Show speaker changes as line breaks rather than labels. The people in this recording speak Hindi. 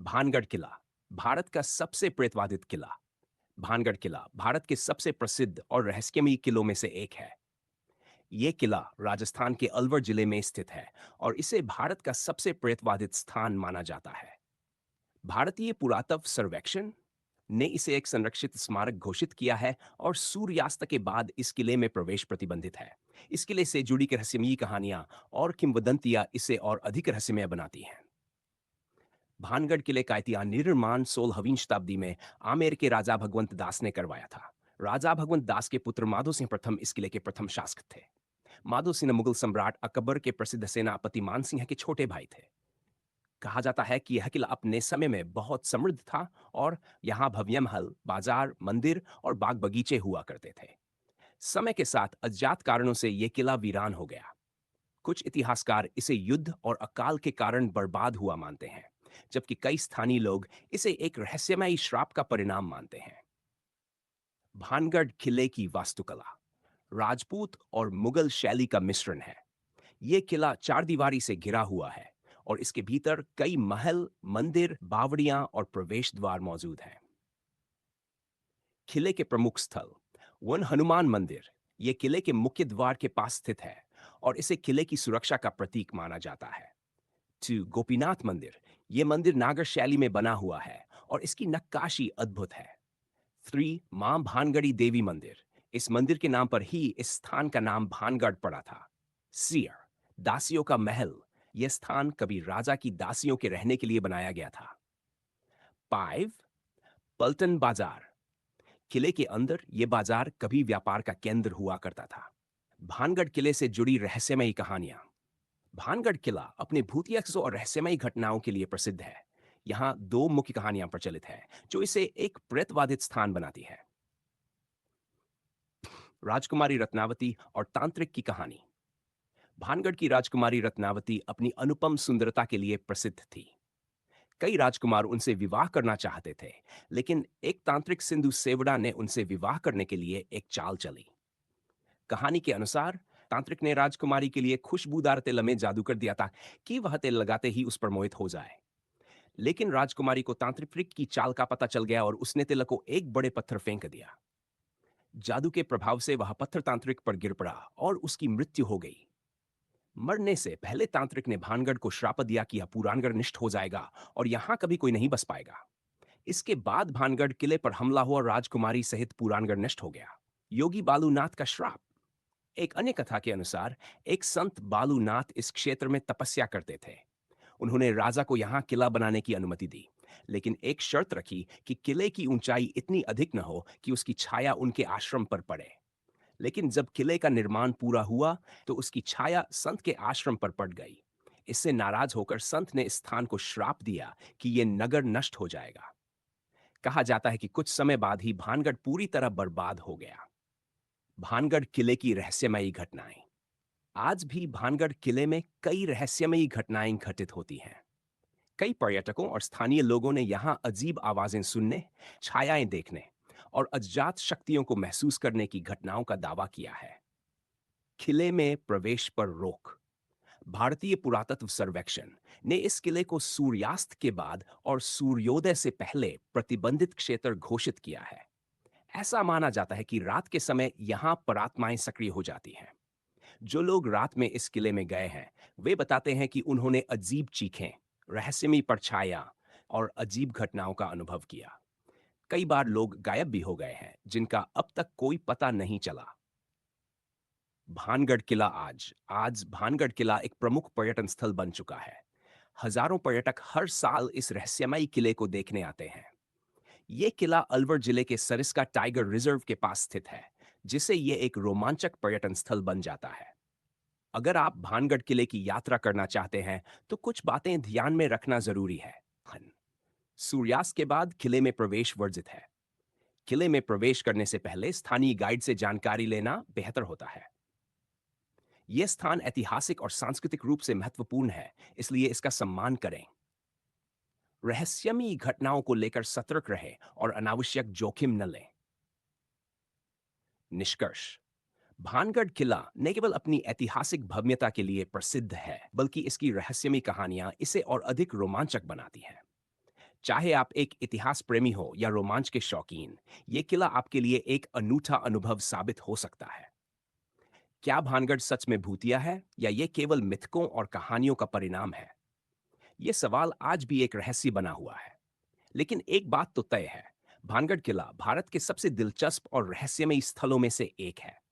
भानगढ़ किला भारत का सबसे प्रेतवादित किला। भानगढ़ किला भारत के सबसे प्रसिद्ध और रहस्यमयी किलों में से एक है। ये किला राजस्थान के अलवर जिले में स्थित है और इसे भारत का सबसे प्रेतवादित स्थान माना जाता है। भारतीय पुरातत्व सर्वेक्षण ने इसे एक संरक्षित स्मारक घोषित किया है और सूर्यास्त के बाद इस किले में प्रवेश प्रतिबंधित है। इस किले से जुड़ी रहस्यमयी कहानियां और किंवदंतियां इसे और अधिक रहस्यमय बनाती हैं। भानगढ़ किले का इतिहास निर्माण 16वीं शताब्दी में आमेर के राजा भगवंत दास ने करवाया था। राजा भगवंत दास के पुत्र माधो सिंह प्रथम इस किले के प्रथम शासक थे। माधो सिंह मुगल सम्राट अकबर के प्रसिद्ध सेनापति मान सिंह के छोटे भाई थे। कहा जाता है कि यह किला अपने समय में बहुत समृद्ध था और यहाँ भव्य महल, बाजार, मंदिर और बाग बगीचे हुआ करते थे। समय के साथ अज्ञात कारणों से यह किला वीरान हो गया। कुछ इतिहासकार इसे युद्ध और अकाल के कारण बर्बाद हुआ मानते हैं, जबकि कई स्थानीय लोग इसे एक रहस्यमयी श्राप का परिणाम मानते हैं। भानगढ़ किले की वास्तुकला राजपूत और मुगल शैली का मिश्रण है। यह किला चार दीवारी से घिरा हुआ है और इसके भीतर कई महल, मंदिर, बावड़ियां और प्रवेश द्वार मौजूद हैं। किले के प्रमुख स्थल वन हनुमान मंदिर यह किले के मुख्य द्वार के पास स्थित है और इसे किले की सुरक्षा का प्रतीक माना जाता है। 2 गोपीनाथ मंदिर यह मंदिर नागर शैली में बना हुआ है और इसकी नक्काशी अद्भुत है। 3 मां भानगढ़ी देवी मंदिर इस मंदिर के नाम पर ही इस स्थान का नाम भानगढ़ पड़ा था। सियर दासियों का महल यह स्थान कभी राजा की दासियों के रहने के लिए बनाया गया था। 5 पल्टन बाजार किले के अंदर यह बाजार कभी व्यापार का केंद्र हुआ करता था। भानगढ़ किले से जुड़ी रहस्यमयी कहानियां भानगढ़ किला अपने भूतिया किस्सों और रहस्यमयी घटनाओं के लिए प्रसिद्ध है। यहाँ दो मुख्य कहानियां प्रचलित हैं जो इसे एक प्रेतवादित स्थान बनाती है। राजकुमारी रत्नावती और तांत्रिक की कहानी भानगढ़ की राजकुमारी रत्नावती अपनी अनुपम सुंदरता के लिए प्रसिद्ध थी। कई राजकुमार उनसे विवाह करना चाहते थे, लेकिन एक तांत्रिक सिंधु सेवड़ा ने उनसे विवाह करने के लिए एक चाल चली। कहानी के अनुसार तांत्रिक ने राजकुमारी के लिए खुशबूदार तेल में जादू कर दिया था कि वह तेल लगाते ही उस पर मोहित हो जाए। लेकिन राजकुमारी को तांत्रिक की चाल का पता चल गया और उसने तिलक को एक बड़े पत्थर फेंक दिया। जादू के प्रभाव से वह पत्थर तांत्रिक पर गिर पड़ा और उसकी मृत्यु हो गई। मरने से पहले तांत्रिक ने भानगढ़ को श्राप दिया कि यह पुरानगढ़ नष्ट हो जाएगा और यहां कभी कोई नहीं बस पाएगा। इसके बाद भानगढ़ किले पर हमला हुआ और राजकुमारी सहित पुरानगढ़ नष्ट हो गया। योगी बालूनाथ का श्राप एक अन्य कथा के अनुसार एक संत बालूनाथ इस क्षेत्र में तपस्या करते थे। उन्होंने राजा को यहां किला बनाने की अनुमति दी, लेकिन एक शर्त रखी कि किले की ऊंचाई इतनी अधिक न हो कि उसकी छाया उनके आश्रम पर पड़े। लेकिन जब किले का निर्माण पूरा हुआ तो उसकी छाया संत के आश्रम पर पड़ गई। इससे नाराज होकर संत ने इस स्थान को श्राप दिया कि यह नगर नष्ट हो जाएगा। कहा जाता है कि कुछ समय बाद ही भानगढ़ पूरी तरह बर्बाद हो गया। भानगढ़ किले की रहस्यमयी घटनाएं आज भी भानगढ़ किले में कई रहस्यमयी घटनाएं घटित होती हैं। कई पर्यटकों और स्थानीय लोगों ने यहाँ अजीब आवाजें सुनने, छायाएं देखने और अज्ञात शक्तियों को महसूस करने की घटनाओं का दावा किया है। किले में प्रवेश पर रोक भारतीय पुरातत्व सर्वेक्षण ने इस किले को सूर्यास्त के बाद और सूर्योदय से पहले प्रतिबंधित क्षेत्र घोषित किया है। ऐसा माना जाता है कि रात के समय यहाँ परात्माएं सक्रिय हो जाती हैं। जो लोग रात में इस किले में गए हैं वे बताते हैं कि उन्होंने अजीब चीखें, रहस्यमयी परछाइयां और अजीब घटनाओं का अनुभव किया। कई बार लोग गायब भी हो गए हैं जिनका अब तक कोई पता नहीं चला। भानगढ़ किला आज आज भानगढ़ किला एक प्रमुख पर्यटन स्थल बन चुका है। हजारों पर्यटक हर साल इस रहस्यमयी किले को देखने आते हैं। ये किला अलवर जिले के सरिस्का टाइगर रिजर्व के पास स्थित है, जिससे ये एक रोमांचक पर्यटन स्थल बन जाता है। अगर आप भानगढ़ किले की यात्रा करना चाहते हैं तो कुछ बातें ध्यान में रखना जरूरी है। सूर्यास्त के बाद किले में प्रवेश वर्जित है। किले में प्रवेश करने से पहले स्थानीय गाइड से जानकारी लेना बेहतर होता है। यह स्थान ऐतिहासिक और सांस्कृतिक रूप से महत्वपूर्ण है, इसलिए इसका सम्मान करें। रहस्यमयी घटनाओं को लेकर सतर्क रहें और अनावश्यक जोखिम न लें। निष्कर्ष भानगढ़ किला न केवल अपनी ऐतिहासिक भव्यता के लिए प्रसिद्ध है, बल्कि इसकी रहस्यमयी कहानियां इसे और अधिक रोमांचक बनाती हैं। चाहे आप एक इतिहास प्रेमी हो या रोमांच के शौकीन, ये किला आपके लिए एक अनूठा अनुभव साबित हो सकता है। क्या भानगढ़ सच में भूतिया है या ये केवल मिथकों और कहानियों का परिणाम है? ये सवाल आज भी एक रहस्य बना हुआ है। लेकिन एक बात तो तय है, भानगढ़ किला भारत के सबसे दिलचस्प और रहस्यमयी स्थलों में से एक है।